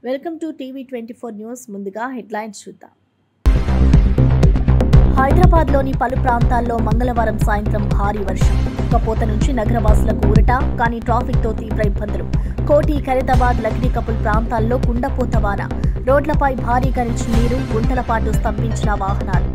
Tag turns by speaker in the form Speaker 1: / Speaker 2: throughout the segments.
Speaker 1: Welcome to TV 24 news. ముందుగా headlines చూద్దాం. హైదరాబాద్లోని పలు ప్రాంతాల్లో మంగళవారం సాయంత్రం భారీ వర్షం. ఉక్కపోత నుంచి నగరవాసులకు ఊరట, కానీ ట్రాఫిక్తో తీవ్ర ఇబ్బందులు. కోటి, ఖైరతాబాద్, లక్డీకపుల్ ప్రాంతాల్లో కుండపోత వాన. రోడ్లపై భారీగా నిలిచిన నీరు, గుంటల పాటు స్తంభించిన వాహనాలు.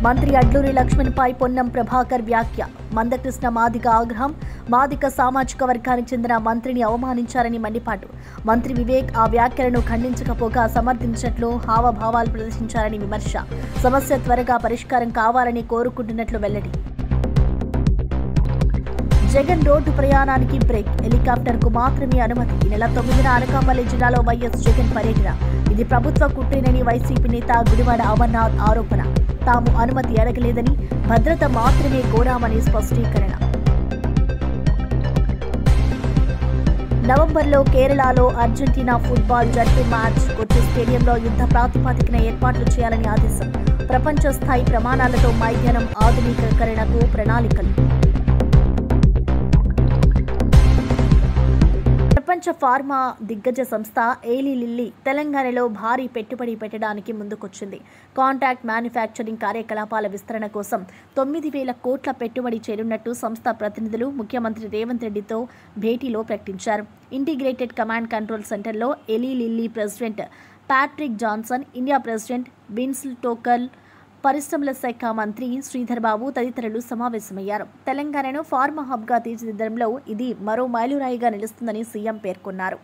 Speaker 1: మంత్రి అడ్లూరి లక్ష్మణ్పై పొన్నం ప్రభాకర్ వ్యాఖ్య. మందకృష్ణ మాదిగ ఆగ్రహం. మాదిగ సామాజిక వర్గానికి చెందిన మంత్రిని అవమానించారని మండిపాటు. మంత్రి వివేక్ ఆ వ్యాఖ్యలను ఖండించకపోగా సమర్థించినట్లు హావభావాలు ప్రదర్శించారని విమర్శ. సమస్య త్వరగా పరిష్కారం కావాలని కోరుకుంటున్నట్లు వెల్లడి. జగన్ రోడ్డు ప్రయాణానికి బ్రేక్. హెలికాప్టర్కు మాత్రమే అనుమతి. ఈ నెల 9న అనకాపల్లి జిల్లాలో వైఎస్ జగన్ పర్యటన. ఇది ప్రభుత్వ కుట్రేనని వైసీపీ నేత గుడివాడ అమర్నాథ్ ఆరోపణ. తాము అనుమతి అడగలేదని, భద్రత మాత్రమే కోరామని స్పష్టీకరణ. నవంబర్లో కేరళలో అర్జెంటీనా ఫుట్బాల్ జట్టు మ్యాచ్. కొచ్చి స్టేడియంలో యుద్ధ ప్రాతిపదికన ఏర్పాట్లు చేయాలని ఆదేశం. ప్రపంచ స్థాయి ప్రమాణాలతో మైదానం ఆధునీకరణకు ప్రణాళికలు. ప్రపంచ ఫార్మా దిగ్గజ సంస్థ ఏలీ లిల్లీ తెలంగాణలో భారీ పెట్టుబడి పెట్టడానికి ముందుకొచ్చింది. కాంట్రాక్ట్ మ్యానుఫ్యాక్చరింగ్ కార్యకలాపాల విస్తరణ కోసం 9,000 కోట్ల పెట్టుబడి చేరున్నట్టు సంస్థ ప్రతినిధులు ముఖ్యమంత్రి రేవంత్ రెడ్డితో భేటీలో ప్రకటించారు. ఇంటిగ్రేటెడ్ కమాండ్ కంట్రోల్ సెంటర్లో Eli Lilly president Patrick Johnson, India president బిన్స్ల్ టోకల్, పరిశ్రమల శాఖ మంత్రి శ్రీధర్ బాబు తదితరులు సమావేశమయ్యారు. తెలంగాణను ఫార్మా హబ్గా తీర్చిదిద్దడంలో ఇది మరో మైలురాయిగా నిలుస్తుందని సీఎం పేర్కొన్నారు.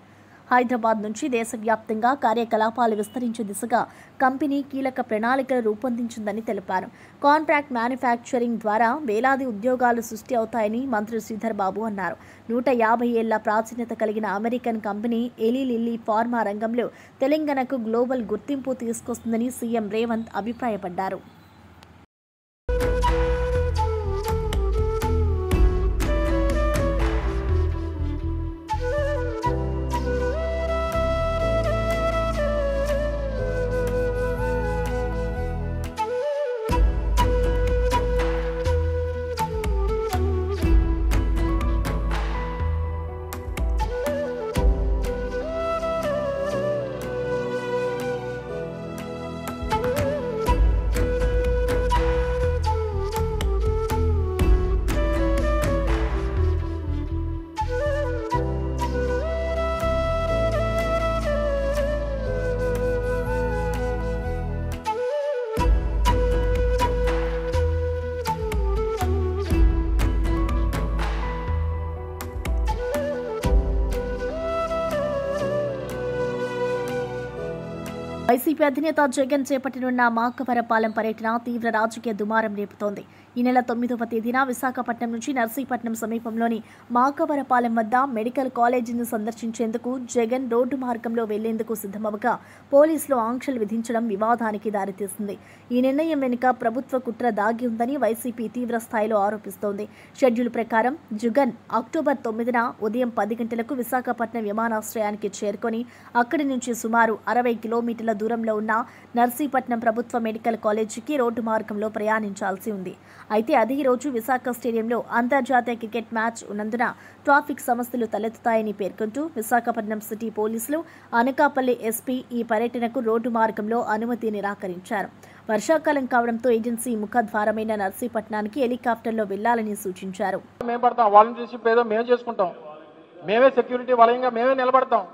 Speaker 1: హైదరాబాద్ నుంచి దేశవ్యాప్తంగా కార్యకలాపాలు విస్తరించే దిశగా కంపెనీ కీలక ప్రణాళికలు రూపొందించిందని తెలిపారు. కాంట్రాక్ట్ మ్యానుఫ్యాక్చరింగ్ ద్వారా వేలాది ఉద్యోగాలు సృష్టి అవుతాయని మంత్రి శ్రీధర్ బాబు అన్నారు. 150 ఏళ్ల ప్రాచీనత కలిగిన American company Eli lily pharma రంగంలో తెలంగాణకు గ్లోబల్ గుర్తింపు తీసుకొస్తుందని సీఎం రేవంత్ అభిప్రాయపడ్డారు. వైసీపీ అధినేత జగన్ చేపట్టనున్న మాకవరపాలెం పర్యటన తీవ్ర రాజకీయ దుమారం రేపుతోంది. ఈ నెల 9వ తేదీన విశాఖపట్నం నుంచి నర్సీపట్నం సమీపంలోని మాకవరపాలెం వద్ద మెడికల్ కాలేజీని సందర్శించేందుకు జగన్ రోడ్డు మార్గంలో వెళ్లేందుకు సిద్ధమవగా పోలీసులు ఆంక్షలు విధించడం వివాదానికి దారితీసింది. ఈ నిర్ణయం వెనుక ప్రభుత్వ కుట్ర దాగి ఉందని వైసీపీ తీవ్ర స్థాయిలో ఆరోపిస్తోంది. షెడ్యూల్ ప్రకారం జగన్ అక్టోబర్ 9న ఉదయం 10 గంటలకు విశాఖపట్నం విమానాశ్రయానికి చేరుకొని అక్కడి నుంచి సుమారు 60 కిలోమీటర్ల దూరంలో ఉన్న నర్సీపట్నం ప్రభుత్వ మెడికల్ కాలేజీకి రోడ్డు మార్గంలో ప్రయాణించాల్సి ఉంది. అయితే అదే రోజు విశాఖ స్టేడియంలో అంతర్జాతీయ క్రికెట్ మ్యాచ్ ఉన్నందున ట్రాఫిక్ సమస్యలు తలెత్తుతాయని పేర్కొంటూ విశాఖపట్నం సిటీ పోలీసులు, అనకాపల్లి ఎస్పీ ఈ పర్యటనకు రోడ్డు మార్గంలో అనుమతి నిరాకరించారు. వర్షాకాలం కావడంతో ఏజెన్సీ ముఖద్వారమైన నర్సీపట్నానికి హెలికాప్టర్లో వెళ్లాలని సూచించారు.
Speaker 2: మేమే సెక్యూరిటీ వలయంగా మేమే నిలబడతాం.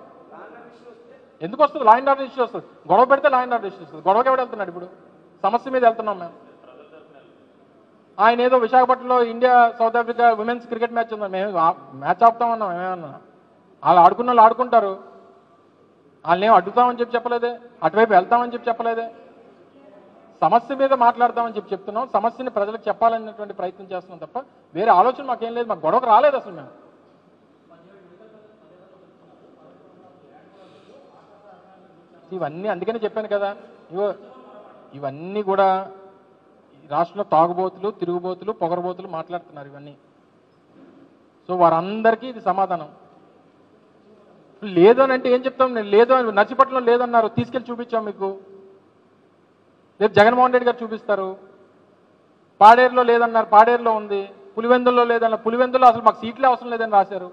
Speaker 2: ఎందుకు వస్తుంది? లా అండ్ ఆర్డర్ ఇష్యూ వస్తుంది. గొడవ పెడితే లా అండ్ ఆర్డర్ ఇష్యూ వస్తుంది. గొడవకి ఎవడు వెళ్తున్నాడు? ఇప్పుడు సమస్య మీద వెళ్తున్నాం మేము. ఆయన ఏదో విశాఖపట్నంలో India south Africa women's cricket match ఉందా, మేము మ్యాచ్ ఆపుతామన్నాం. ఏమన్నా వాళ్ళు ఆడుకున్న వాళ్ళు ఆడుకుంటారు. వాళ్ళని ఏం అడ్డుతామని చెప్పలేదే, అటువైపు వెళ్తామని చెప్పలేదే. సమస్య మీద మాట్లాడతామని చెప్తున్నాం. సమస్యని ప్రజలకు చెప్పాలనేటువంటి ప్రయత్నం చేస్తున్నాం తప్ప వేరే ఆలోచన మాకేం లేదు. మాకు గొడవకు రాలేదు అసలు. మేము ఇవన్నీ అందుకనే చెప్పాను కదా, ఇవన్నీ కూడా రాష్ట్రంలో తాగుబోతులు, తిరుగుబోతులు, పొగరబోతులు మాట్లాడుతున్నారు ఇవన్నీ. సో వారందరికీ ఇది సమాధానం. లేదు అని అంటే ఏం చెప్తాం? నేను లేదు అని, నర్సీపట్నంలో లేదన్నారు, తీసుకెళ్ళి చూపించాం మీకు. రేపు జగన్మోహన్ రెడ్డి గారు చూపిస్తారు. పాడేరులో లేదన్నారు, పాడేరులో ఉంది. పులివెందుల్లో లేదన్నారు, పులివెందులో అసలు మాకు సీట్లే అవసరం లేదని రాశారు.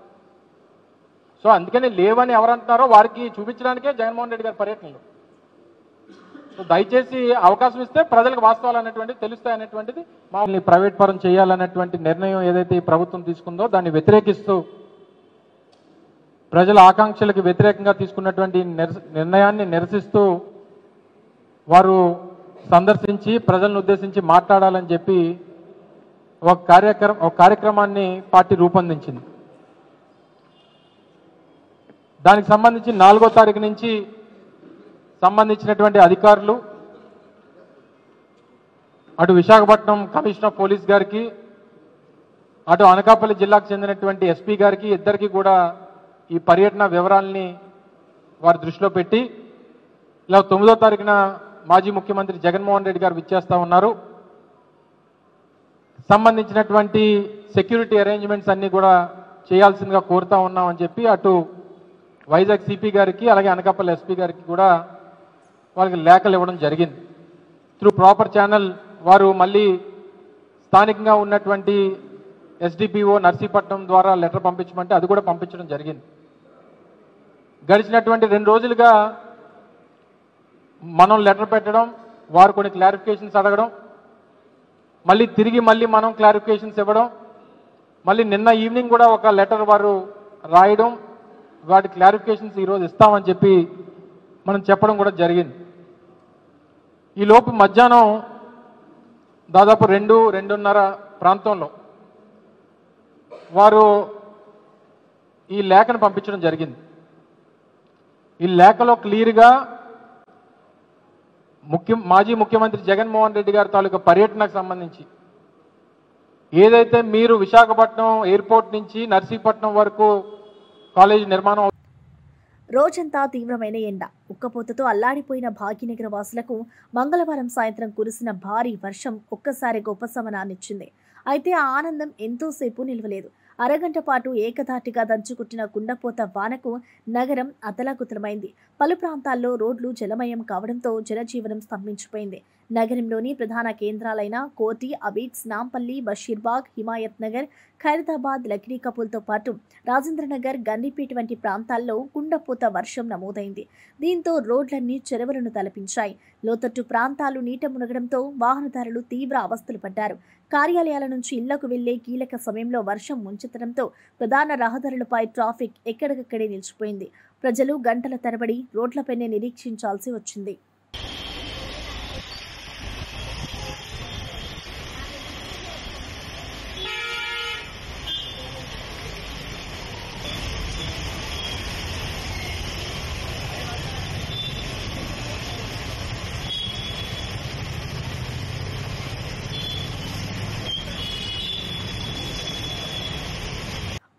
Speaker 2: సో అందుకని లేవని ఎవరంటున్నారో వారికి చూపించడానికే జగన్మోహన్ రెడ్డి గారి పర్యటనలు. సో దయచేసి అవకాశం ఇస్తే ప్రజలకు వాస్తవాలు అనేటువంటిది తెలుస్తాయి అనేటువంటిది మామూలు ప్రైవేట్ పరం చేయాలనేటువంటి నిర్ణయం ఏదైతే ఈ ప్రభుత్వం తీసుకుందో దాన్ని వ్యతిరేకిస్తూ ప్రజల ఆకాంక్షలకు వ్యతిరేకంగా తీసుకున్నటువంటి నిర్ణయాన్ని నిరసిస్తూ వారు సందర్శించి ప్రజలను ఉద్దేశించి మాట్లాడాలని చెప్పి ఒక కార్యక్రమాన్ని పార్టీ రూపొందించింది. దానికి సంబంధించి 4వ తారీఖు నుంచి సంబంధించినటువంటి అధికారులు అటు విశాఖపట్నం కమిషనర్ ఆఫ్ పోలీస్ గారికి అటు అనకాపల్లి జిల్లాకు చెందినటువంటి ఎస్పీ గారికి ఇద్దరికి కూడా ఈ పర్యటన వివరాలని వారి దృష్టిలో పెట్టి ఇలా 9వ తారీఖున మాజీ ముఖ్యమంత్రి జగన్మోహన్ రెడ్డి గారు విచ్చేస్తా ఉన్నారు, సంబంధించినటువంటి సెక్యూరిటీ అరేంజ్మెంట్స్ అన్ని కూడా చేయాల్సిందిగా కోరుతా ఉన్నామని చెప్పి అటు వైజాగ్ సిపి గారికి అలాగే అనకాపల్లి ఎస్పీ గారికి కూడా వాళ్ళకి లేఖలు ఇవ్వడం జరిగింది. త్రూ ప్రాపర్ ఛానల్ వారు మళ్ళీ స్థానికంగా ఉన్నటువంటి ఎస్డిపిఓ నర్సీపట్నం ద్వారా లెటర్ పంపించమంటే అది కూడా పంపించడం జరిగింది. గడిచినటువంటి 2 రోజులుగా మనం లెటర్ పెట్టడం, వారు కొన్ని క్లారిఫికేషన్స్ అడగడం, మళ్ళీ తిరిగి మనం క్లారిఫికేషన్స్ ఇవ్వడం, మళ్ళీ నిన్న ఈవినింగ్ కూడా ఒక లెటర్ వారు రాయడం, వాటి క్లారిఫికేషన్స్ ఈరోజు ఇస్తామని చెప్పి మనం చెప్పడం కూడా జరిగింది. ఈ లోపు మధ్యాహ్నం దాదాపు 2-2:30 ప్రాంతంలో వారు ఈ లేఖను పంపించడం జరిగింది. ఈ లేఖలో క్లియర్గా మాజీ ముఖ్యమంత్రి జగన్మోహన్ రెడ్డి గారి తాలూకా పర్యటనకు సంబంధించి ఏదైతే మీరు విశాఖపట్నం ఎయిర్పోర్ట్ నుంచి నర్సీపట్నం వరకు కాలేజీ నిర్మాణం
Speaker 1: రోజంతా తీవ్రమైన ఎండ, ఉక్కపోతతో అల్లాడిపోయిన భాగ్యనగర వాసులకు మంగళవారం సాయంత్రం కురిసిన భారీ వర్షం ఒక్కసారిగా ఉపశమనాన్నిచ్చింది. అయితే ఆ ఆనందం ఎంతోసేపు నిలవలేదు. అరగంట పాటు ఏకధాటిగా దంచుకుట్టిన కుండపోత వానకు నగరం అతలాకుతలమైంది. పలు ప్రాంతాల్లో రోడ్లు జలమయం కావడంతో జనజీవనం స్తంభించిపోయింది. నగరంలోని ప్రధాన కేంద్రాలైన కోటి, అబీడ్స్, నాంపల్లి, బషీర్బాగ్, హిమాయత్ నగర్, ఖైరతాబాద్, లక్డీ కపూల్తో పాటు రాజేంద్రనగర్, గండిపేట వంటి ప్రాంతాల్లో కుండపోత వర్షం నమోదైంది. దీంతో రోడ్లన్నీ చెరువులను తలపించాయి. లోతట్టు ప్రాంతాలు నీట మునగడంతో వాహనదారులు తీవ్ర అవస్థలు పడ్డారు. కార్యాలయాల నుంచి ఇళ్లకు వెళ్లే కీలక సమయంలో వర్షం ముంచెత్తడంతో ప్రధాన రహదారులపై ట్రాఫిక్ ఎక్కడికక్కడే నిలిచిపోయింది. ప్రజలు గంటల తరబడి రోడ్లపైనే నిరీక్షించాల్సి వచ్చింది.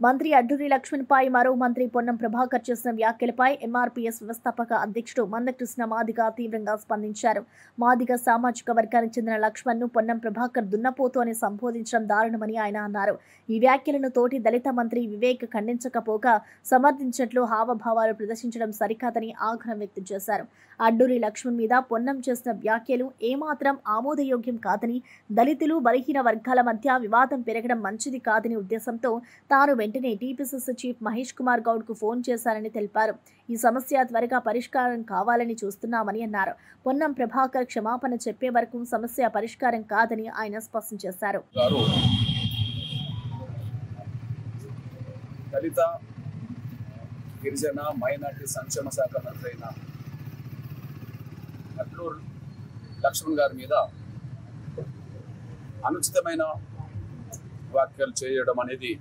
Speaker 1: మంత్రి అడ్డూరి లక్ష్మణ్పై మరో మంత్రి పొన్నం ప్రభాకర్ చేసిన వ్యాఖ్యలపై ఎంఆర్పీఎస్ వ్యవస్థాపక అధ్యక్షుడు మందకృష్ణ మాదిగ తీవ్రంగా స్పందించారు. మాదిగ సామాజిక వర్గానికి చెందిన లక్ష్మణ్ను పొన్నం ప్రభాకర్ దున్నపోతు అని సంబోధించడం దారుణమని ఆయన అన్నారు. ఈ వ్యాఖ్యలను తోటి దళిత మంత్రి వివేక్ ఖండించకపోగా సమర్థించినట్లు హావభావాలు ప్రదర్శించడం సరికాదని ఆగ్రహం వ్యక్తం చేశారు. అడ్డూరి లక్ష్మణ్ మీద పొన్నం చేసిన వ్యాఖ్యలు ఏమాత్రం ఆమోదయోగ్యం కాదని, దళితులు బలహీన వర్గాల మధ్య వివాదం పెరగడం మంచిది కాదని ఉద్దేశంతో తాను వెంటనే టీపీసీసీ చీఫ్ మహేష్ కుమార్ గౌడ్కు ఫోన్ చేశారని తెలిపారు. ఈ సమస్య త్వరగా పరిష్కారం కావాలని చూస్తున్నామని అన్నారు. పొన్నం ప్రభాకర్ క్షమాపణ చెప్పే వరకు సమస్య పరిష్కారం కాదని ఆయన స్పష్టం చేశారు.
Speaker 3: దళిత, గిరిజన, మైనార్టీ సంక్షేమ శాఖ మంత్రి అయిన అడ్డూరి లక్ష్మణ్ గారి మీద అనుచితమైన వ్యాఖ్యలు చేయడం అనేది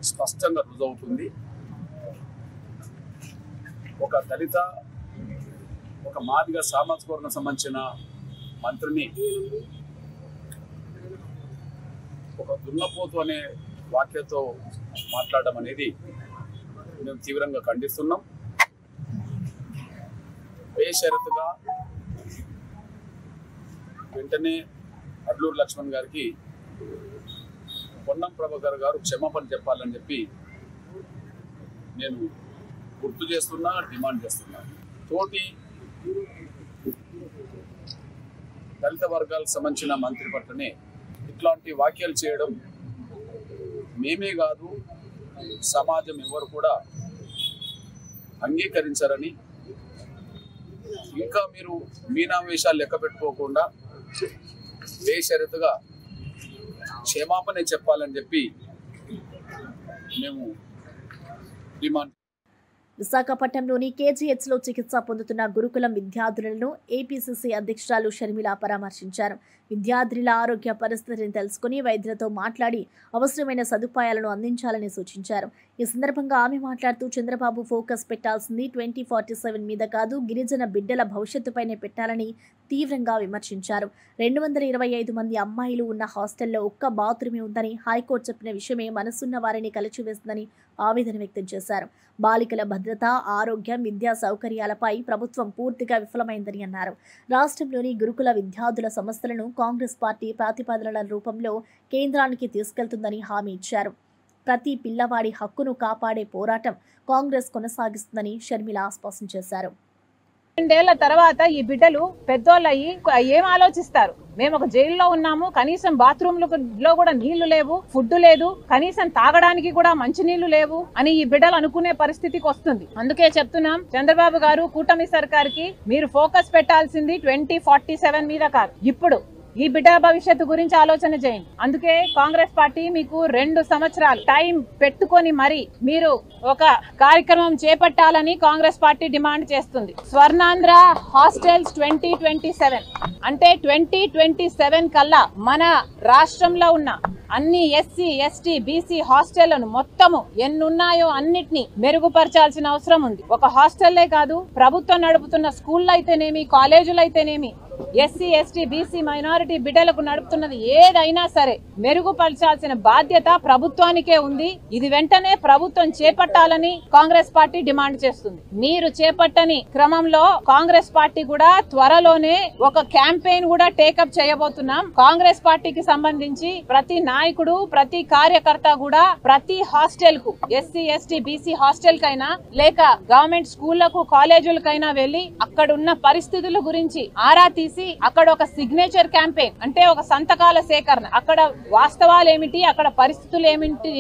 Speaker 3: స్పష్టంగా రుజువుతుంది. ఒక దళిత, ఒక మాదిగ సామాజిక వర్గం సంబంధించిన మంత్రిని ఒక దున్నపోతు అనే వాక్యతో మాట్లాడడం అనేది మేము తీవ్రంగా ఖండిస్తున్నాం. బేషరతుగా వెంటనే అడ్డూరి లక్ష్మణ్ గారికి పొన్నం ప్రభాకర్ గారు క్షమాపణ చెప్పాలని చెప్పి నేను గుర్తు చేస్తున్నా, డిమాండ్ చేస్తున్నా. తోటి దళిత వర్గాలకు సంబంధించిన మంత్రి పట్లనే ఇట్లాంటి వ్యాఖ్యలు చేయడం మేమే కాదు, సమాజం ఎవరు కూడా అంగీకరించారని, ఇంకా మీరు మీనావేశాలు లెక్క పెట్టుకోకుండా బేషరతుగా క్షమాపణ చెప్పాలని చెప్పి మేము డిమాండ్.
Speaker 1: విశాఖపట్నంలోని కేజీహెచ్లో చికిత్స పొందుతున్న గురుకులం విద్యార్థులను ఏపీసీసీ అధ్యక్షురాలు షర్మిల పరామర్శించారు. విద్యార్థుల ఆరోగ్య పరిస్థితిని తెలుసుకుని వైద్యులతో మాట్లాడి అవసరమైన సదుపాయాలను అందించాలని సూచించారు. ఈ సందర్భంగా ఆమె మాట్లాడుతూ చంద్రబాబు ఫోకస్ పెట్టాల్సింది 2047 మీద కాదు, గిరిజన బిడ్డల భవిష్యత్తుపైనే పెట్టాలని తీవ్రంగా విమర్శించారు. 225 మంది అమ్మాయిలు ఉన్న హాస్టల్లో ఒక్క బాత్రూమే ఉందని హైకోర్టు చెప్పిన విషయమే మనసున్న వారిని కలిచివేస్తుందని ఆవేదన వ్యక్తం చేశారు. బాలికల భద్రత, ఆరోగ్యం, విద్యా సౌకర్యాలపై ప్రభుత్వం పూర్తిగా విఫలమైందని అన్నారు. రాష్ట్రంలోని గురుకుల విద్యార్థుల సమస్యలను కాంగ్రెస్ పార్టీ ప్రతిపాదనల రూపంలో కేంద్రానికి తీసుకెళ్తుందని హామీ ఇచ్చారు. ప్రతి పిల్లవాడి హక్కును కాపాడే పోరాటం కాంగ్రెస్ కొనసాగిస్తుందని షర్మిల స్పష్టం చేశారు.
Speaker 4: 2 ఏళ్ల తర్వాత ఈ బిడ్డలు పెద్దోళ్ళయ్యి ఏం ఆలోచిస్తారు? మేము ఒక జైల్లో ఉన్నాము, కనీసం బాత్రూంలో కూడా నీళ్లు లేవు, ఫుడ్ లేదు, కనీసం తాగడానికి కూడా మంచినీళ్లు లేవు అని ఈ బిడ్డలు అనుకునే పరిస్థితికి వస్తుంది. అందుకే చెప్తున్నాం, చంద్రబాబు గారు, కూటమి సర్కార్కి మీరు ఫోకస్ పెట్టాల్సింది 2047 మీద కాదు, ఇప్పుడు ఈ బిడ్డ భవిష్యత్తు గురించి ఆలోచన చేయండి. అందుకే కాంగ్రెస్ పార్టీ మీకు 2 సంవత్సరాలు టైం పెట్టుకొని మరి మీరు ఒక కార్యక్రమం చేపట్టాలని కాంగ్రెస్ పార్టీ డిమాండ్ చేస్తుంది. స్వర్ణాంధ్ర హాస్టల్స్ 2027 అంటే 2027 కల్లా మన రాష్ట్రంలో ఉన్న అన్ని ఎస్సీ, ఎస్టీ, బీసీ హాస్టళ్లను మొత్తము ఎన్నున్నాయో అన్నిటినీ మెరుగుపరచాల్సిన అవసరం ఉంది. ఒక హాస్టల్లే కాదు, ప్రభుత్వం నడుపుతున్న స్కూళ్ళు అయితేనేమి, కాలేజీలు అయితేనేమి, ఎస్సీ, ఎస్టీ, బీసీ, మైనారిటీ బిడ్డలకు నడుపుతున్నది ఏదైనా సరే మెరుగుపరచాల్సిన బాధ్యత ప్రభుత్వానికే ఉంది. ఇది వెంటనే ప్రభుత్వం చేపట్టాలని కాంగ్రెస్ పార్టీ డిమాండ్ చేస్తుంది. మీరు చేపట్టని క్రమంలో కాంగ్రెస్ పార్టీ కూడా త్వరలోనే ఒక క్యాంపెయిన్ కూడా టేకప్ చేయబోతున్నాం. కాంగ్రెస్ పార్టీకి సంబంధించి ప్రతి నాయకుడు, ప్రతి కార్యకర్త కూడా ప్రతి హాస్టల్ కు, ఎస్సీ, ఎస్టీ, బీసీ హాస్టల్ కైనా లేక గవర్నమెంట్ స్కూళ్లకు, కాలేజీలకైనా వెళ్లి అక్కడున్న పరిస్థితుల గురించి ఆరా తీసి అక్కడ ఒక సిగ్నేచర్ క్యాంపెయిన్ అంటే ఒక సంతకాల సేకరణ, అక్కడ వాస్తవాలు ఏమిటి, అక్కడ పరిస్థితులు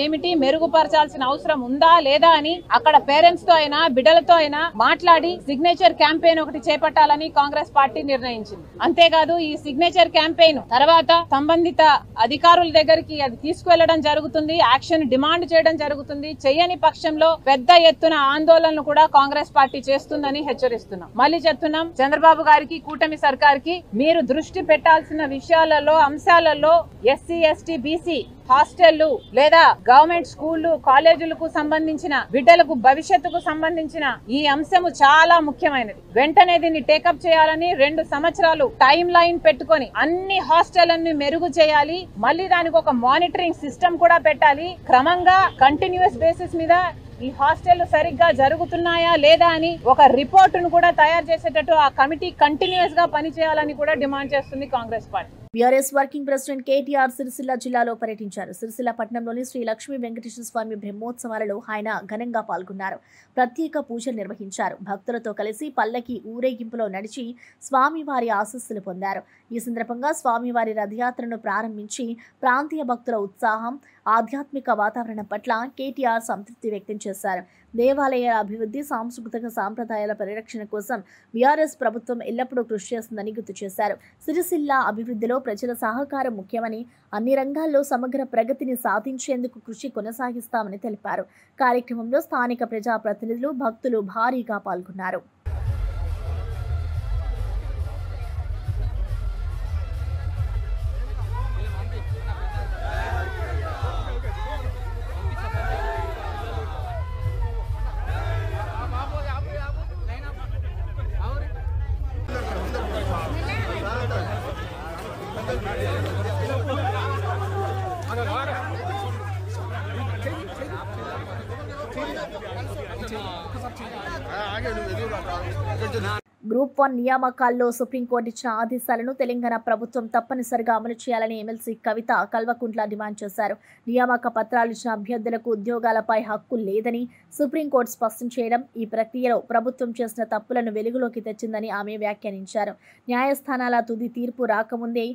Speaker 4: ఏమిటి, మెరుగుపరచాల్సిన అవసరం ఉందా లేదా అని అక్కడ పేరెంట్స్ తో అయినా బిడ్డలతో అయినా మాట్లాడి సిగ్నేచర్ క్యాంపెయిన్ ఒకటి చేపట్టాలని కాంగ్రెస్ పార్టీ నిర్ణయించింది. అంతేకాదు ఈ సిగ్నేచర్ క్యాంపెయిన్ తర్వాత సంబంధిత అధికారుల దగ్గరికి అది తీసుకువెళ్లడం జరుగుతుంది, యాక్షన్ డిమాండ్ చేయడం జరుగుతుంది. చేయని పక్షంలో పెద్ద ఎత్తున ఆందోళనలు కూడా కాంగ్రెస్ పార్టీ చేస్తుందని హెచ్చరిస్తున్నాం. మళ్ళీ చెప్తున్నాం, చంద్రబాబు గారికి, కూటమి సర్కార్కి మీరు దృష్టి పెట్టాల్సిన విషయాలలో, అంశాలలో ఎస్సీ, ఎస్టీ, బీసీ హాస్టళ్లు లేదా గవర్నమెంట్ స్కూళ్లు, కాలేజీలకు సంబంధించిన బిడ్డలకు భవిష్యత్తుకు సంబంధించిన ఈ అంశము చాలా ముఖ్యమైనది. వెంటనే దీన్ని టేకప్ చేయాలని 2 సంవత్సరాలు టైం లైన్ పెట్టుకొని అన్ని హాస్టళ్లను మెరుగు చేయాలి. మళ్ళీ దానికి ఒక మానిటరింగ్ సిస్టమ్ కూడా పెట్టాలి. క్రమంగా కంటిన్యూస్ బేసిస్ మీద ఈ హాస్టళ్లు సరిగ్గా జరుగుతున్నాయా లేదా అని ఒక రిపోర్టును కూడా తయారు చేసేటట్టు ఆ కమిటీ కంటిన్యూస్ గా పనిచేయాలని కూడా డిమాండ్ చేస్తుంది Congress party.
Speaker 1: BRS working president KTR Sircilla జిల్లాలో పర్యటించారు. సిరిసిల్ల పట్టణంలోని శ్రీ లక్ష్మీ వెంకటేశ్వర స్వామి బ్రహ్మోత్సవాలలో ఆయన ఘనంగా పాల్గొన్నారు. ప్రత్యేక పూజలు నిర్వహించారు. భక్తులతో కలిసి పల్లకి ఊరేగింపులో నడిచి స్వామివారి ఆశీస్సులు పొందారు. ఈ సందర్భంగా స్వామివారి రథయాత్రను ప్రారంభించి ప్రాంతీయ భక్తుల ఉత్సాహం, ఆధ్యాత్మిక వాతావరణం పట్ల కేటీఆర్ సంతృప్తి వ్యక్తం చేశారు. దేవాలయాల అభివృద్ధి, సాంస్కృతిక సాంప్రదాయాల పరిరక్షణ కోసం బీఆర్ఎస్ ప్రభుత్వం ఎల్లప్పుడూ కృషి చేస్తుందని గుర్తు చేశారు. సిరిసిల్ల అభివృద్ధిలో ప్రజల సహకారం ముఖ్యమని, అన్ని రంగాల్లో సమగ్ర ప్రగతిని సాధించేందుకు కృషి కొనసాగిస్తామని తెలిపారు. కార్యక్రమంలో స్థానిక ప్రజాప్రతినిధులు, భక్తులు భారీగా పాల్గొన్నారు. గ్రూప్ 1 నియామకాల్లో సుప్రీంకోర్టు ఇచ్చిన ఆదేశాలను తెలంగాణ ప్రభుత్వం తప్పనిసరిగా అమలు చేయాలని ఎమ్మెల్సీ కవిత కల్వకుంట్ల డిమాండ్ చేశారు. నియామక పత్రాలు ఇచ్చిన అభ్యర్థులకు ఉద్యోగాలపై హక్కు లేదని సుప్రీంకోర్టు స్పష్టం చేయడం ఈ ప్రక్రియలో ప్రభుత్వం చేసిన తప్పులను వెలుగులోకి తెచ్చిందని ఆమె వ్యాఖ్యానించారు. న్యాయస్థానాల తుది తీర్పు రాకముందే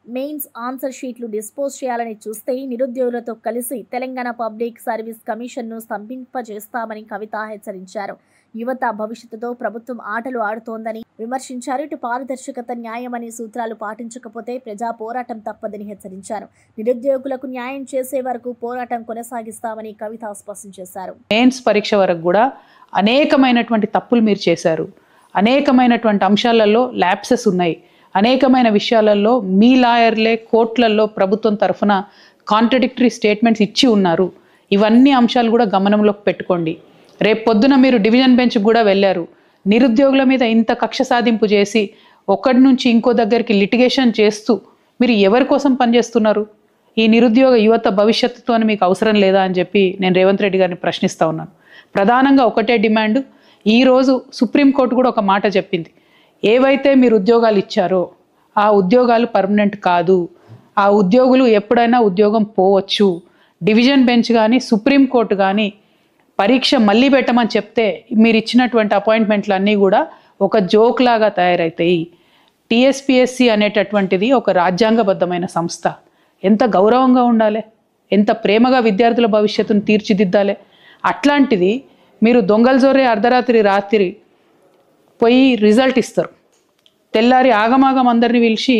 Speaker 1: మెయిన్స్ ఆన్సర్ షీట్లు డిస్పోజ్ చేయాలని చూస్తే నిరుద్యోగులతో కలిసి తెలంగాణ పబ్లిక్ సర్వీస్ కమిషన్ను స్తంభింపజేస్తామని కవిత హెచ్చరించారు. యువత భవిష్యత్తుతో ప్రభుత్వం ఆటలు ఆడుతోందని విమర్శించారు. ఇటు పారదర్శకత, న్యాయమని సూత్రాలు పాటించకపోతే ప్రజా పోరాటం తప్పదని హెచ్చరించారు. నిరుద్యోగులకు న్యాయం చేసే వరకు పోరాటం కొనసాగిస్తామని కవిత స్పష్టం చేశారు.
Speaker 5: మెయిన్స్ పరీక్ష వరకు కూడా అనేకమైనటువంటి తప్పులు మీరు చేశారు. అనేకమైనటువంటి అంశాలలో ల్యాప్సెస్ ఉన్నాయి. అనేకమైన విషయాలలో మీ లాయర్లే కోర్టులలో ప్రభుత్వం తరఫున కాంట్రడిక్టరీ స్టేట్మెంట్స్ ఇచ్చి ఉన్నారు. ఇవన్నీ అంశాలు కూడా గమనంలోకి పెట్టుకోండి. రేపు పొద్దున మీరు డివిజన్ బెంచ్ కూడా వెళ్ళారు. నిరుద్యోగుల మీద ఇంత కక్ష సాధింపు చేసి ఒకటి నుంచి ఇంకో దగ్గరికి లిటిగేషన్ చేస్తూ మీరు ఎవరి కోసం పనిచేస్తున్నారు? ఈ నిరుద్యోగ యువత భవిష్యత్తుతో మీకు అవసరం లేదా అని చెప్పి నేను రేవంత్ రెడ్డి గారిని ప్రశ్నిస్తూ ఉన్నాను. ప్రధానంగా ఒకటే డిమాండ్. ఈరోజు సుప్రీంకోర్టు కూడా ఒక మాట చెప్పింది. ఏవైతే మీరు ఉద్యోగాలు ఇచ్చారో ఆ ఉద్యోగాలు పర్మనెంట్ కాదు. ఆ ఉద్యోగులు ఎప్పుడైనా ఉద్యోగం పోవచ్చు. డివిజన్ బెంచ్ కానీ సుప్రీంకోర్టు కానీ పరీక్ష మళ్ళీ పెట్టమని చెప్తే మీరు ఇచ్చినటువంటి అపాయింట్మెంట్లు అన్నీ కూడా ఒక జోక్ లాగా తయారవుతాయి. టీఎస్పీఎస్సీ అనేటటువంటిది ఒక రాజ్యాంగబద్ధమైన సంస్థ. ఎంత గౌరవంగా ఉండాలి, ఎంత ప్రేమగా విద్యార్థుల భవిష్యత్తును తీర్చిదిద్దాలి. అట్లాంటిది మీరు దొంగల జోరే రాత్రి పోయి రిజల్ట్ ఇస్తారు. తెల్లారి ఆగమాగం అందరిని పిలిచి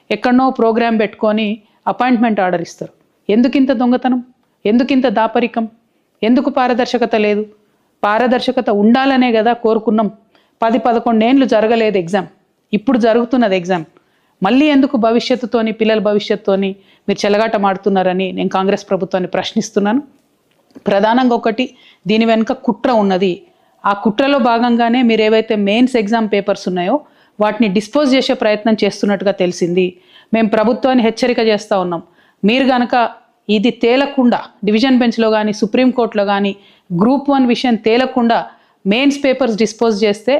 Speaker 5: ఎక్కడనో ప్రోగ్రాం పెట్టుకొని అపాయింట్మెంట్ ఆర్డర్ ఇస్తారు. ఎందుకింత దొంగతనం? ఎందుకింత దాపరికం? ఎందుకు పారదర్శకత లేదు? పారదర్శకత ఉండాలనే కదా కోరుకున్నాం. 10-11 ఏళ్ళు జరగలేదు ఎగ్జామ్, ఇప్పుడు జరుగుతున్నది ఎగ్జామ్. మళ్ళీ ఎందుకు భవిష్యత్తుతోని, పిల్లల భవిష్యత్తుతోని మీరు చెలగాట మాడుతున్నారని నేను కాంగ్రెస్ ప్రభుత్వాన్ని ప్రశ్నిస్తున్నాను. ప్రధానంగా ఒకటి, దీని వెనుక కుట్ర ఉన్నది. ఆ కుట్రలో భాగంగానే మీరు ఏవైతే మెయిన్స్ ఎగ్జామ్ పేపర్స్ ఉన్నాయో వాటిని డిస్పోజ్ చేసే ప్రయత్నం చేస్తున్నట్టుగా తెలిసింది. మేము ప్రభుత్వాన్ని హెచ్చరిక చేస్తూ ఉన్నాం. మీరు కనుక ఇది తేలకుండా డివిజన్ బెంచ్లో కానీ సుప్రీంకోర్టులో కానీ గ్రూప్ 1 విషయం తేలకుండా మెయిన్స్ పేపర్స్ డిస్పోజ్ చేస్తే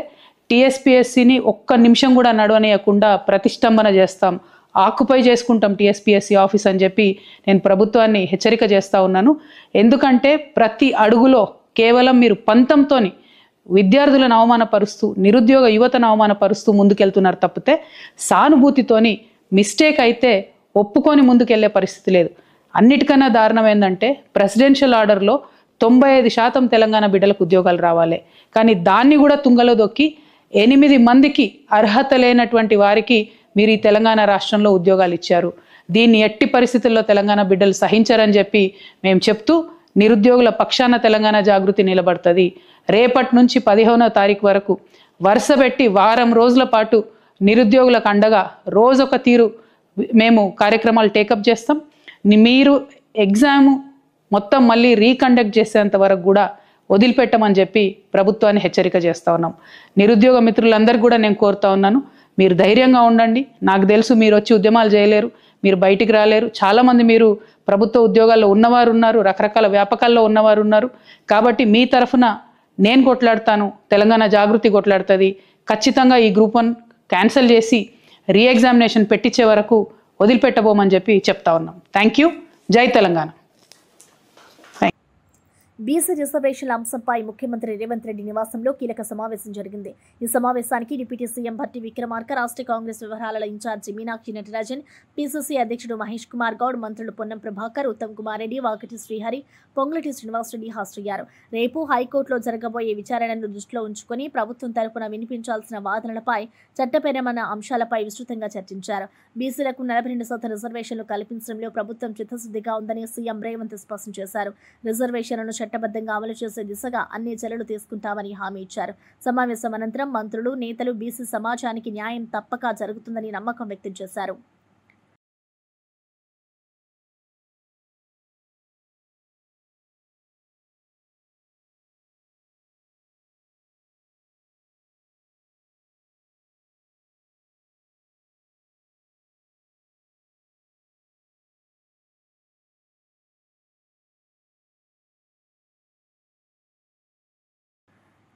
Speaker 5: టీఎస్పీఎస్సీని ఒక్క నిమిషం కూడా నడవనీయకుండా ప్రతిష్టంభన చేస్తాం, ఆక్యుపై చేసుకుంటాం టీఎస్పీఎస్సీ ఆఫీస్ అని చెప్పి నేను ప్రభుత్వాన్ని హెచ్చరిక చేస్తూ ఉన్నాను. ఎందుకంటే ప్రతి అడుగులో కేవలం మీరు పంతంతోని విద్యార్థులను అవమానపరుస్తూ, నిరుద్యోగ యువతను అవమానపరుస్తూ ముందుకెళ్తున్నారు తప్పితే సానుభూతితోని మిస్టేక్ అయితే ఒప్పుకొని ముందుకెళ్లే పరిస్థితి లేదు. అన్నిటికన్నా దారుణం ఏంటంటే ప్రెసిడెన్షియల్ ఆర్డర్లో 95% తెలంగాణ బిడ్డలకు ఉద్యోగాలు రావాలి. కానీ దాన్ని కూడా తుంగలో దొక్కి 8 మందికి అర్హత లేనటువంటి వారికి మీరు ఈ తెలంగాణ రాష్ట్రంలో ఉద్యోగాలు ఇచ్చారు. దీన్ని ఎట్టి పరిస్థితుల్లో తెలంగాణ బిడ్డలు సహించారని చెప్పి మేము చెప్తూ నిరుద్యోగుల పక్షాన తెలంగాణ జాగృతి నిలబడుతుంది. రేపటి నుంచి 15వ తారీఖు వరకు వరుస పెట్టి వారం రోజుల పాటు నిరుద్యోగులకు అండగా రోజొక తీరు మేము కార్యక్రమాలు టేకప్ చేస్తాం. మీరు ఎగ్జామ్ మొత్తం మళ్ళీ రీకండక్ట్ చేసేంత వరకు కూడా వదిలిపెట్టమని చెప్పి ప్రభుత్వాన్ని హెచ్చరిక చేస్తూ ఉన్నాం. నిరుద్యోగ మిత్రులందరికీ కూడా నేను కోరుతా ఉన్నాను, మీరు ధైర్యంగా ఉండండి. నాకు తెలుసు మీరు వచ్చి ఉద్యమాలు చేయలేరు, మీరు బయటికి రాలేరు. చాలామంది మీరు ప్రభుత్వ ఉద్యోగాల్లో ఉన్నవారు ఉన్నారు, రకరకాల వ్యాపకాల్లో ఉన్నవారు ఉన్నారు. కాబట్టి మీ తరఫున నేను కొట్లాడతాను, తెలంగాణ జాగృతి కొట్లాడుతుంది. ఖచ్చితంగా ఈ గ్రూప్ 1 క్యాన్సిల్ చేసి రీఎగ్జామినేషన్ పెట్టించే వరకు వదిలిపెట్టబోమని చెప్పి చెప్తా ఉన్నాం. Thank you. జై తెలంగాణ.
Speaker 1: బీసీ రిజర్వేషన్ల అంశంపై ముఖ్యమంత్రి రేవంత్ రెడ్డి నివాసంలో కీలక సమావేశం జరిగింది. ఈ సమావేశానికి డిప్యూటీ సీఎం భట్టి విక్రమార్క, రాష్ట్ర కాంగ్రెస్ వ్యవహారాల ఇన్ఛార్జి మీనాక్షి నటరాజన్, పీసీసీ అధ్యక్షుడు మహేష్ కుమార్ గౌడ్, మంత్రులు పొన్నం ప్రభాకర్, ఉత్తమ్ కుమార్ రెడ్డి, వాకటి శ్రీహరి, పొంగులటి శ్రీనివాసరెడ్డి హాజరయ్యారు. రేపు హైకోర్టులో జరగబోయే విచారణను దృష్టిలో ఉంచుకొని ప్రభుత్వం తరపున వినిపించాల్సిన వాదనలపై, చట్టపరమైన అంశాలపై విస్తృతంగా చర్చించారు. బీసీలకు 42% రిజర్వేషన్లు కల్పించడంలో ప్రభుత్వం చిత్తశుద్ధిగా ఉందని సీఎం రేవంత్ స్పష్టం చేశారు. రిజర్వేషన్లను చట్టబద్ధంగా అమలు చేసే దిశగా అన్ని చర్యలు తీసుకుంటామని హామీ ఇచ్చారు. సమావేశం అనంతరం మంత్రులు, నేతలు బీసీ సమాజానికి న్యాయం తప్పక జరుగుతుందని నమ్మకం వ్యక్తం చేశారు.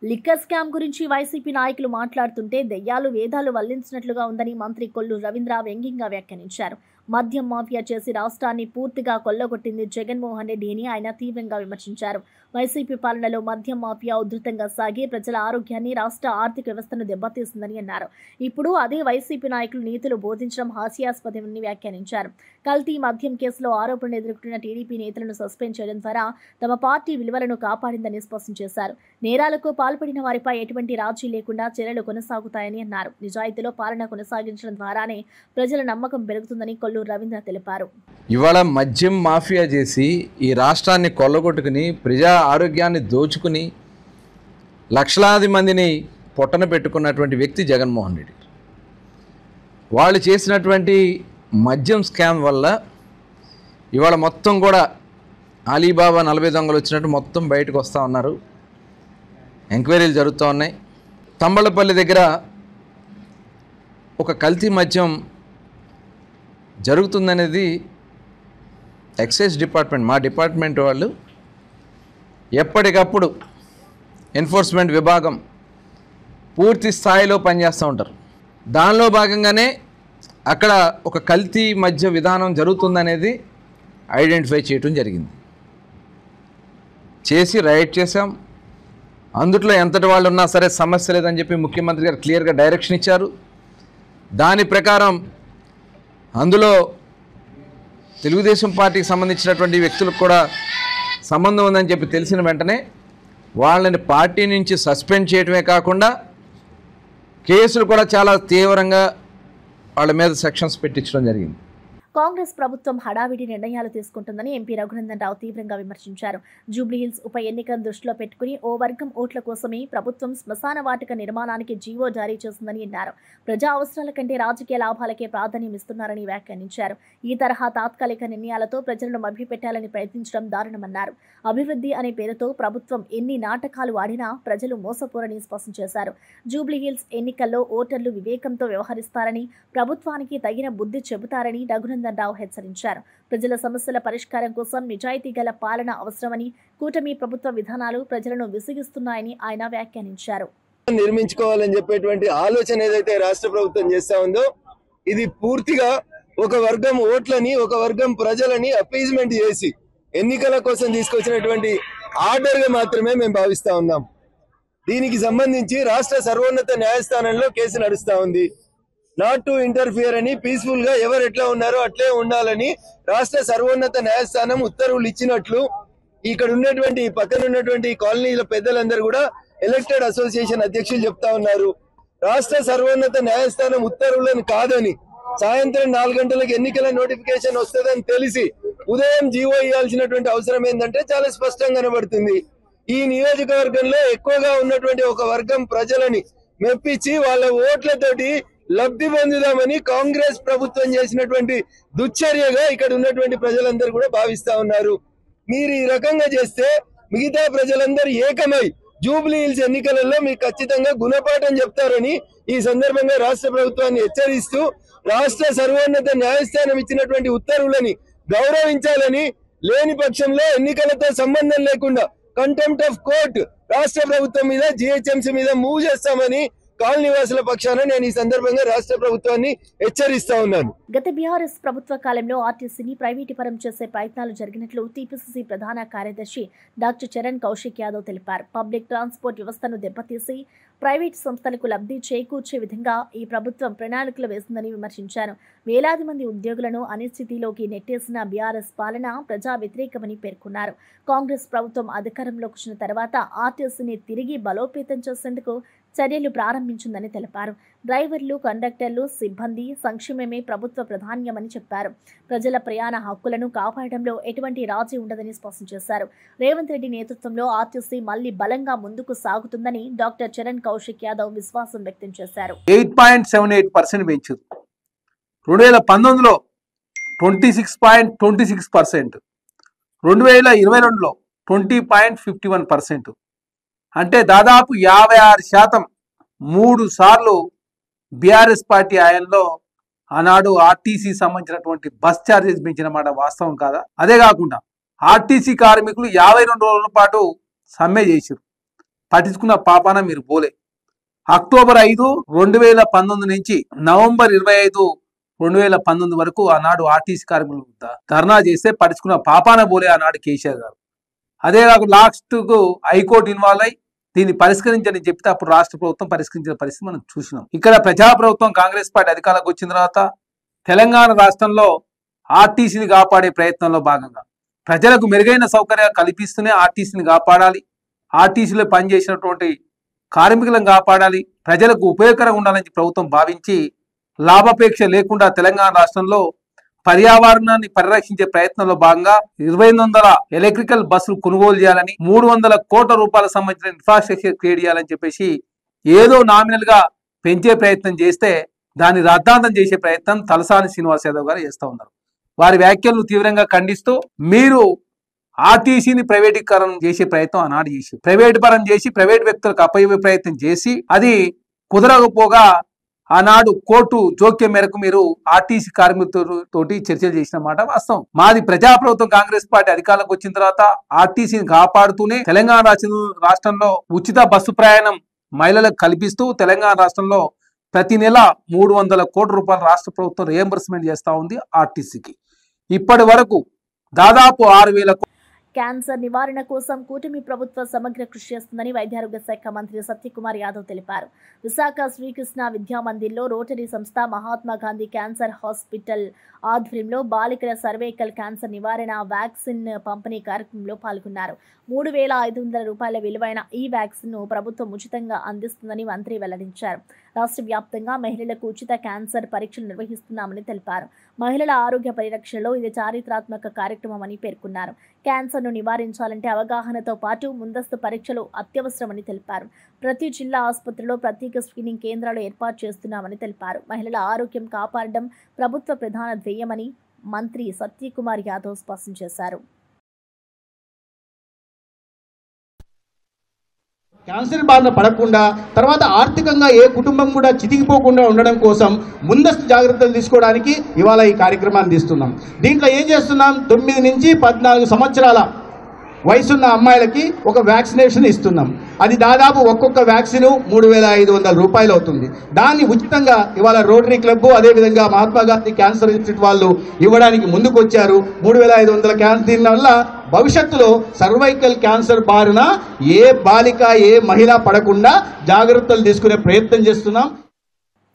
Speaker 1: లిక్కర్ స్కామ్ గురించి వైసీపీ నాయకులు మాట్లాడుతుంటే దెయ్యాలు వేదాలు వల్లించినట్లుగా ఉందని మంత్రి కొల్లు రవీంద్ర వ్యంగ్యంగా వ్యాఖ్యానించారు. మద్యం మాఫియా చేసి రాష్ట్రాన్ని పూర్తిగా కొల్లగొట్టింది జగన్మోహన్ రెడ్డి అని ఆయన తీవ్రంగా విమర్శించారు. వైసీపీ పాలనలో మద్యం మాఫియా ఉధృతంగా సాగి ప్రజల ఆరోగ్యాన్ని, రాష్ట్ర ఆర్థిక వ్యవస్థను దెబ్బతీస్తుందని అన్నారు. ఇప్పుడు అదే వైసీపీ నాయకులు నీతులు బోధించడం హాస్యాస్పదమని వ్యాఖ్యానించారు. కల్తీ మద్యం కేసులో ఆరోపణలు ఎదుర్కొంటున్న టీడీపీ నేతలను సస్పెండ్ చేయడం ద్వారా తమ పార్టీ విలువలను కాపాడిందని స్పష్టం చేశారు. నేరాలకు పాల్పడిన వారిపై ఎటువంటి రాజీ లేకుండా చర్యలు కొనసాగుతాయని అన్నారు. నిజాయితీలో పాలన కొనసాగించడం ద్వారానే ప్రజల నమ్మకం పెరుగుతుందని కొల్లూరు రవీంద్ర తెలిపారు.
Speaker 6: ఇవాళ మద్యం మాఫియా చేసి ఈ రాష్ట్రాన్ని కొల్లగొట్టుకుని ప్రజా ఆరోగ్యాన్ని దోచుకుని లక్షలాది మందిని పొట్టన పెట్టుకున్నటువంటి వ్యక్తి జగన్మోహన్ రెడ్డి. వాళ్ళు చేసినటువంటి మద్యం స్కామ్ వల్ల ఇవాళ మొత్తం కూడా అలీబాబా 40 దొంగలు వచ్చినట్టు మొత్తం బయటకు వస్తూ ఉన్నారు. ఎంక్వైరీలు జరుగుతూ ఉన్నాయి. తంబళ్ళపల్లి దగ్గర ఒక కల్తీ మద్యం జరుగుతుందనేది ఎక్సైజ్ డిపార్ట్మెంట్, మా డిపార్ట్మెంట్ వాళ్ళు ఎప్పటికప్పుడు ఎన్ఫోర్స్మెంట్ విభాగం పూర్తి స్థాయిలో పనిచేస్తూ ఉంటారు. దానిలో భాగంగానే అక్కడ ఒక కల్తీ మద్య విధానం జరుగుతుందనేది ఐడెంటిఫై చేయటం జరిగింది. చేసి రైడ్ చేసాం. అందుట్లో ఎంతటి వాళ్ళు ఉన్నా సరే సమస్య లేదని చెప్పి ముఖ్యమంత్రి గారు క్లియర్గా డైరెక్షన్ ఇచ్చారు. దాని ప్రకారం అందులో తెలుగుదేశం పార్టీకి సంబంధించినటువంటి వ్యక్తులకు కూడా సంబంధం ఉందని చెప్పి తెలిసిన వెంటనే వాళ్ళని పార్టీ నుంచి సస్పెండ్ చేయడమే కాకుండా కేసులు కూడా చాలా తీవ్రంగా వాళ్ళ మీద సెక్షన్స్ పెట్టించడం జరిగింది.
Speaker 1: కాంగ్రెస్ ప్రభుత్వం హడావిడి నిర్ణయాలు తీసుకుంటుందని ఎంపీ రఘునందన్ రావు తీవ్రంగా విమర్శించారు. జూబ్లీహిల్స్ ఉప ఎన్నికను దృష్టిలో పెట్టుకుని ఓ వర్గం ఓట్ల కోసమే ప్రభుత్వం శ్మశాన వాటిక నిర్మాణానికి జీవో జారీ చేసిందని అన్నారు. ప్రజా అవసరాల కంటే రాజకీయ లాభాలకే ప్రాధాన్యం ఇస్తున్నారని వ్యాఖ్యానించారు. ఈ తరహా తాత్కాలిక నిర్ణయాలతో ప్రజలను మభ్యపెట్టాలని ప్రయత్నించడం దారుణమన్నారు. అభివృద్ధి అనే పేరుతో ప్రభుత్వం ఎన్ని నాటకాలు ఆడినా ప్రజలు మోసపోరని స్పష్టం చేశారు. జూబ్లీహిల్స్ ఎన్నికల్లో ఓటర్లు వివేకంతో వ్యవహరిస్తారని, ప్రభుత్వానికి తగిన బుద్ధి చెబుతారని రఘునందన్ రావు హెచ్చరించారు. ప్రజల సమస్యల పరిష్కారం కోసం నిజాయితీ గల పాలన అవసరమని, కూటమి ప్రభుత్వ విధానాలు ప్రజలను విసిగిస్తున్నాయని ఆయన వ్యాఖ్యానించారు.
Speaker 7: నిర్మించుకోవాలని చెప్పేటువంటి ఆలోచన ఏదైతే రాష్ట్ర ప్రభుత్వం చేస్తా ఉందో ఇది పూర్తిగా ఒక వర్గం ఓట్లని, ఒక వర్గం ప్రజలని అపీజ్మెంట్ చేసి ఎన్నికల కోసం తీసుకొచ్చినటువంటి ఆర్డర్ గా మాత్రమే మేము భావిస్తా ఉన్నాం. దీనికి సంబంధించి రాష్ట్ర సర్వోన్నత న్యాయస్థానంలో కేసు నడుస్తా ఉంది. నాట్ టు ఇంటర్ఫియర్ అని, పీస్ఫుల్ గా ఎవరు ఎట్లా ఉన్నారో అట్లే ఉండాలని రాష్ట్ర సర్వోన్నత న్యాయస్థానం ఉత్తర్వులు ఇచ్చినట్లు ఇక్కడ ఉన్నటువంటి పక్కన ఉన్నటువంటి కాలనీల పెద్దలందరూ కూడా ఎలక్టెడ్ అసోసియేషన్ అధ్యక్షులు చెప్తా ఉన్నారు. రాష్ట్ర సర్వోన్నత న్యాయస్థానం ఉత్తర్వులను కాదని, సాయంత్రం 4 గంటలకు ఎన్నికల నోటిఫికేషన్ వస్తుందని తెలిసి ఉదయం జీవో ఇవ్వాల్సినటువంటి అవసరం ఏంటంటే చాలా స్పష్టంగా కనబడుతుంది. ఈ నియోజకవర్గంలో ఎక్కువగా ఉన్నటువంటి ఒక వర్గం ప్రజలని మెప్పించి వాళ్ళ ఓట్లతోటి లబ్ధి పొందుదామని కాంగ్రెస్ ప్రభుత్వం చేసినటువంటి దుశ్చర్యగా ఇక్కడ ఉన్నటువంటి ప్రజలందరూ కూడా భావిస్తా ఉన్నారు. మీరు ఈ రకంగా చేస్తే మిగతా ప్రజలందరూ ఏకమై జూబ్లీహిల్స్ ఎన్నికలలో మీకు ఖచ్చితంగా గుణపాఠం చెప్తారని ఈ సందర్భంగా రాష్ట్ర ప్రభుత్వాన్ని హెచ్చరిస్తూ రాష్ట్ర సర్వోన్నత న్యాయస్థానం ఇచ్చినటువంటి ఉత్తర్వులని గౌరవించాలని, లేని పక్షంలో ఎన్నికలతో సంబంధం లేకుండా కంటెంప్ట్ ఆఫ్ కోర్ట్ రాష్ట్ర ప్రభుత్వం మీద, జిహెచ్ఎంసీ మీద మూవ్ చేస్తామని కాలనీవాసుల పక్షాన నేను ఈ సందర్భంగా రాష్ట్ర ప్రభుత్వాన్ని హెచ్చరిస్తా ఉన్నాను.
Speaker 1: గత బీఆర్ఎస్ ప్రభుత్వ కాలంలో ఆర్టీసీని ప్రైవేటీకరణ చేసే ప్రయత్నాలు జరిగినట్లు టీపీసీసీ ప్రధాన కార్యదర్శి డాక్టర్ చరణ్ కౌశిక్ యాదవ్ తెలిపారు. పబ్లిక్ ట్రాన్స్పోర్ట్ వ్యవస్థను దెబ్బతీసి ప్రైవేట్ సంస్థలకు లబ్ధి చేకూర్చే విధంగా ఈ ప్రభుత్వం ప్రణాళికలు వేసిందని విమర్శించారు. వేలాది మంది ఉద్యోగులను అనిశ్చితిలోకి నెట్టేసిన బీఆర్ఎస్ పాలన ప్రజా వ్యతిరేకమని పేర్కొన్నారు. కాంగ్రెస్ ప్రభుత్వం అధికారంలోకి వచ్చిన తర్వాత ఆర్టీసీని తిరిగి బలోపేతం చేసేందుకు చర్యలు ప్రారంభించిందని తెలిపారు. డ్రైవర్లు, కండక్టర్లు, సిబ్బంది సంక్షేమమే ప్రభుత్వ ప్రాధాన్యమని చెప్పారు. ప్రజల ప్రయాణ హక్కులను కాపాడడంలో ఎటువంటి రాజీ ఉండదని స్పష్టం చేశారు. రేవంత్ రెడ్డి నేతృత్వంలో ఆర్టీసీ మళ్లీ బలంగా ముందుకు సాగుతుందని డాక్టర్ చరణ్ కౌశిక్ యాదవ్ విశ్వాసం వ్యక్తం చేశారు.
Speaker 8: 8.78% పెంచారు. 2019లో 26.26%, 2022లో 20.51%. అంటే దాదాపు 56%, 3 సార్లు బీఆర్ఎస్ పార్టీ ఆయనలో ఆనాడు ఆర్టీసీ సంబంధించినటువంటి బస్ ఛార్జెస్ పెంచిన మాట వాస్తవం కాదా? అదే కాకుండా ఆర్టీసీ కార్మికులు 52 రోజుల పాటు సమ్మె చేశారు. పట్టించుకున్న పాపాన మీరు పోలే. అక్టోబర్ 5, 2019 నుంచి నవంబర్ 25, 2019 వరకు ఆనాడు ఆర్టీసీ కార్మికులు ధర్నా చేస్తే పట్టించుకున్న పాపాన పోలే ఆనాడు కేసీఆర్ గారు. అదే లాస్ట్కు హైకోర్టు ఇన్వాల్వ్ అయి దీన్ని పరిష్కరించని చెప్తే అప్పుడు రాష్ట్ర ప్రభుత్వం పరిష్కరించిన పరిస్థితి మనం చూసినాం. ఇక్కడ ప్రజాప్రభుత్వం కాంగ్రెస్ పార్టీ అధికారంలోకి వచ్చిన తర్వాత తెలంగాణ రాష్ట్రంలో ఆర్టీసీని కాపాడే ప్రయత్నంలో భాగంగా ప్రజలకు మెరుగైన సౌకర్యాలు కల్పిస్తూనే ఆర్టీసీని కాపాడాలి, ఆర్టీసీలో పనిచేసినటువంటి కార్మికులను కాపాడాలి, ప్రజలకు ఉపయోగకరంగా ఉండాలని ప్రభుత్వం భావించి లాభాపేక్ష లేకుండా తెలంగాణ రాష్ట్రంలో పర్యావరణాన్ని పరిరక్షించే ప్రయత్నంలో భాగంగా 2,500 ఎలక్ట్రికల్ బస్సులు కొనుగోలు చేయాలని, 300 కోట్ల రూపాయలకు సంబంధించిన ఇన్ఫ్రాస్ట్రక్చర్ క్రియేట్ చేయాలని చెప్పేసి ఏదో నామినల్ గా పెంచే ప్రయత్నం చేస్తే దాన్ని రద్దాంతం చేసే ప్రయత్నం తలసాని శ్రీనివాస్ యాదవ్ గారు చేస్తూ ఉన్నారు. వారి వ్యాఖ్యలను తీవ్రంగా ఖండిస్తూ మీరు ఆర్టీసీని ప్రైవేటీకరణ చేసే ప్రయత్నం ఆనాడు చేసి ప్రైవేట్ పరం చేసి ప్రైవేట్ వ్యక్తులకు అప్పయ్యే ప్రయత్నం చేసి అది కుదరకపోగా ఆనాడు కోర్టు జోక్యం మేరకు మీరు ఆర్టీసీ కార్మికులతోటి చర్చలు చేసిన మాట వాస్తవం. మాది ప్రజాప్రభుత్వం కాంగ్రెస్ పార్టీ అధికారంలోకి వచ్చిన తర్వాత ఆర్టీసీని కాపాడుతూనే తెలంగాణ రాష్ట్రంలో ఉచిత బస్సు ప్రయాణం మహిళలకు కల్పిస్తూ తెలంగాణ రాష్ట్రంలో ప్రతి నెల 300 కోట్ల రూపాయలు రాష్ట్ర ప్రభుత్వం రియంబర్స్మెంట్ చేస్తూ ఉంది ఆర్టీసీకి. ఇప్పటి వరకు దాదాపు 6,000
Speaker 1: క్యాన్సర్ నివారణ కోసం కూటమి ప్రభుత్వ సమగ్ర కృషి చేస్తుందని వైద్యారోగ్య శాఖ మంత్రి సత్యకుమార్ యాదవ్ తెలిపారు. విశాఖ శ్రీకృష్ణ విద్యామందిర్లో రోటరీ సంస్థ, మహాత్మా గాంధీ క్యాన్సర్ హాస్పిటల్ ఆధ్వర్యంలో బాలికల సర్వైకల్ క్యాన్సర్ నివారణ వ్యాక్సిన్ పంపిణీ కార్యక్రమంలో పాల్గొన్నారు. 3,500 రూపాయల విలువైన ఈ వ్యాక్సిన్ ను ప్రభుత్వం ఉచితంగా అందిస్తుందని మంత్రి వెల్లడించారు. రాష్ట్ర వ్యాప్తంగా మహిళలకు ఉచిత క్యాన్సర్ పరీక్షలు నిర్వహిస్తున్నామని తెలిపారు. మహిళల ఆరోగ్య పరిరక్షణలో ఇది చారిత్రాత్మక కార్యక్రమమని పేర్కొన్నారు. క్యాన్సర్ను నివారించాలంటే అవగాహనతో పాటు ముందస్తు పరీక్షలు అత్యవసరమని తెలిపారు. ప్రతి జిల్లా ఆసుపత్రిలో ప్రత్యేక స్క్రీనింగ్ కేంద్రాలు ఏర్పాటు చేస్తున్నామని తెలిపారు. మహిళల ఆరోగ్యం కాపాడడం ప్రభుత్వ ప్రధాన ధ్యేయమని మంత్రి సత్యకుమార్ యాదవ్ స్పష్టం చేశారు.
Speaker 9: క్యాన్సర్ బారిన పడకుండా తర్వాత ఆర్థికంగా ఏ కుటుంబం కూడా చితికిపోకుండా ఉండడం కోసం ముందస్తు జాగ్రత్తలు తీసుకోవడానికి ఇవాళ ఈ కార్యక్రమాన్ని తీస్తున్నాం. దీంట్లో ఏం చేస్తున్నాం, 9 నుంచి 14 సంవత్సరాల వయసున్న అమ్మాయిలకి ఒక వ్యాక్సినేషన్ ఇస్తున్నాం. అది దాదాపు ఒక్కొక్క వ్యాక్సిన్ 3,500 రూపాయలు అవుతుంది. దాన్ని ఉచితంగా ఇవాళ రోటరీ క్లబ్ అదేవిధంగా మహాత్మా గాంధీ క్యాన్సర్ ఇన్స్టిట్యూట్ వాళ్ళు ఇవ్వడానికి ముందుకు వచ్చారు. 3,500 క్యాన్సర్ వల్ల భవిష్యత్తులో సర్వైకల్ క్యాన్సర్ బారిన ఏ బాలిక ఏ మహిళ పడకుండా జాగ్రత్తలు తీసుకునే ప్రయత్నం చేస్తున్నాం.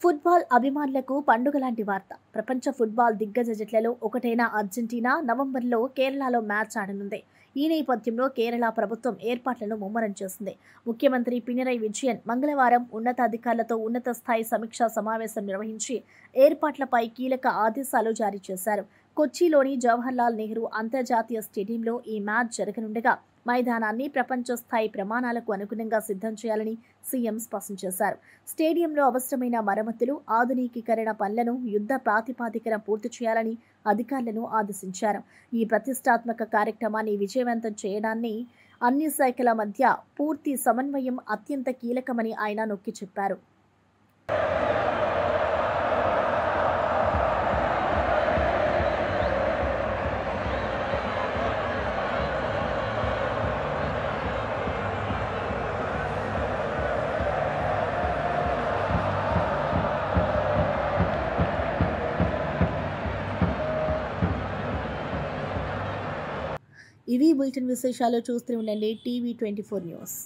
Speaker 1: ఫుట్బాల్ అభిమానులకు పండుగ లాంటి వార్త. ప్రపంచ ఫుట్బాల్ దిగ్గజ జట్లలో ఒకటైన అర్జెంటీనా నవంబర్లో కేరళలో మ్యాచ్ ఆడనుంది. ఈ నేపథ్యంలో కేరళ ప్రభుత్వం ఏర్పాట్లను ముమ్మరం చేసింది. ముఖ్యమంత్రి పినరయి విజయన్ మంగళవారం ఉన్నతాధికారులతో ఉన్నత స్థాయి సమీక్షా సమావేశం నిర్వహించి ఏర్పాట్లపై కీలక ఆదేశాలు జారీ చేశారు. కొచ్చిలోని జవహర్లాల్ నెహ్రూ అంతర్జాతీయ స్టేడియంలో ఈ మ్యాచ్ జరగనుండగా మైదానాన్ని ప్రపంచ స్థాయి ప్రమాణాలకు అనుగుణంగా సిద్ధం చేయాలని సీఎం స్పష్టం చేశారు. స్టేడియంలో అవసరమైన మరమ్మతులు, ఆధునికీకరణ పనులను యుద్ధ ప్రాతిపాదికన పూర్తి చేయాలని అధికారులను ఆదేశించారు. ఈ ప్రతిష్టాత్మక కార్యక్రమాన్ని విజయవంతం చేయడాన్ని అన్ని శాఖల మధ్య పూర్తి సమన్వయం అత్యంత కీలకమని ఆయన నొక్కి చెప్పారు. ఇవి బులెటిన్ విశేషాలు. చూస్తూ ఉండండి టీవీ 24 న్యూస్.